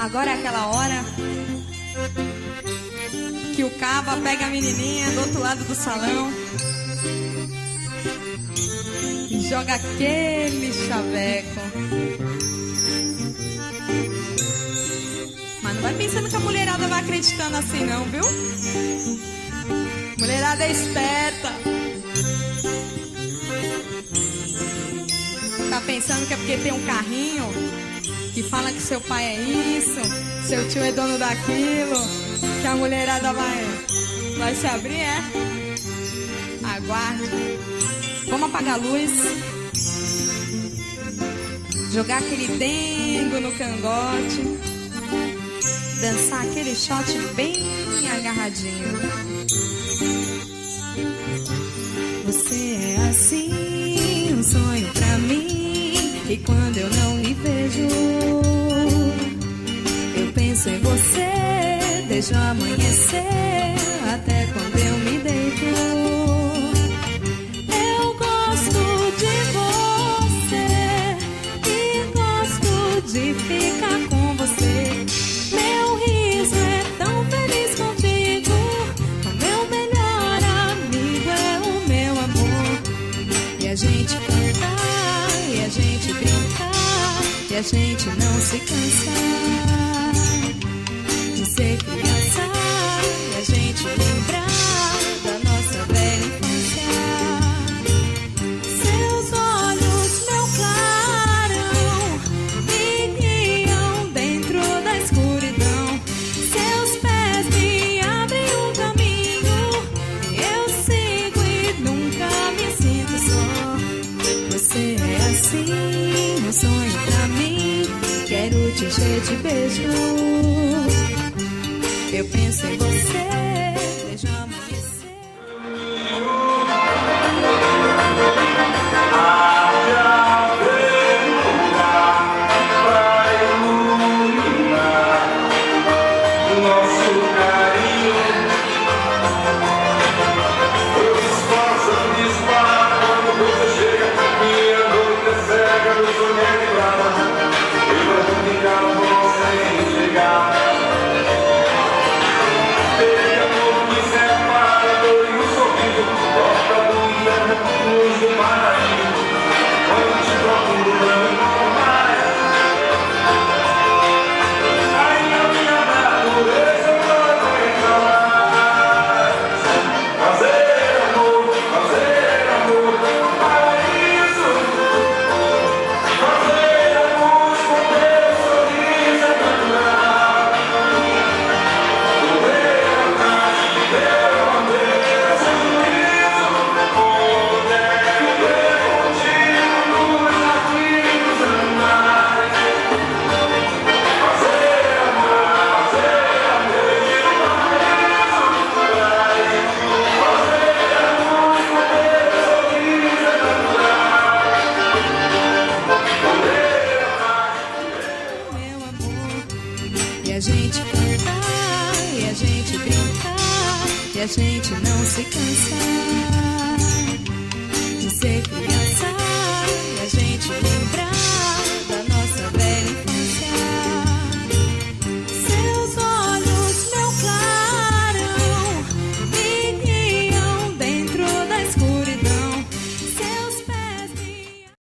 Agora é aquela hora que o caba pega a menininha do outro lado do salão e joga aquele chaveco. Mas não vai pensando que a mulherada vai acreditando assim não, viu? Mulherada é esperta. Tá pensando que é porque tem um carrinho que fala que seu pai é isso, seu tio é dono daquilo, que a mulherada vai se abrir, é? Aguarde. Vamos apagar a luz, jogar aquele dengo no cangote, dançar aquele shot bem agarradinho. Você é assim, um sonho pra mim. E quando eu não me vejo, eu penso em você, deixo amanhecer, até quando eu me deito. Eu gosto de você e gosto de ficar com você. Meu riso é tão feliz contigo, o meu melhor amigo é o meu amor. E a gente cantar, e a gente brincar, e a gente não se cansa de ser criança, e a gente lembrar da nossa velha infância. Seus olhos, meu clarão, me guiam dentro da escuridão. Seus pés me abrem um caminho, eu sigo e nunca me sinto só. Você é assim, um sonho pra mim, quero te encher de beijo. Eu penso em você, deixo amanhecer. Haja lugar pra iluminar nosso carinho. Eu disfarço, disparo quando você chega. Minha noite é cega, meu sonho é quebrada. Eu vou ficar bom sem chegar. Pega tudo que separa, a dor e o sorriso. Toca do inverno, luz do paraíso. Quando te procuro, eu não mais. Aí a minha natureza não aguenta mais. Fazer amor, paraíso. Fazer amor com teu sorriso é natural. Correr atrás de teu amor, sorriso. Poder ver contigo nos jardim dos animais. Fazer amor, paraíso. Fazer amor com teu sorriso é natural. Correr atrás. Meu amor, e a gente cantar, e a gente brincar, e a gente não se cansa de ser criança.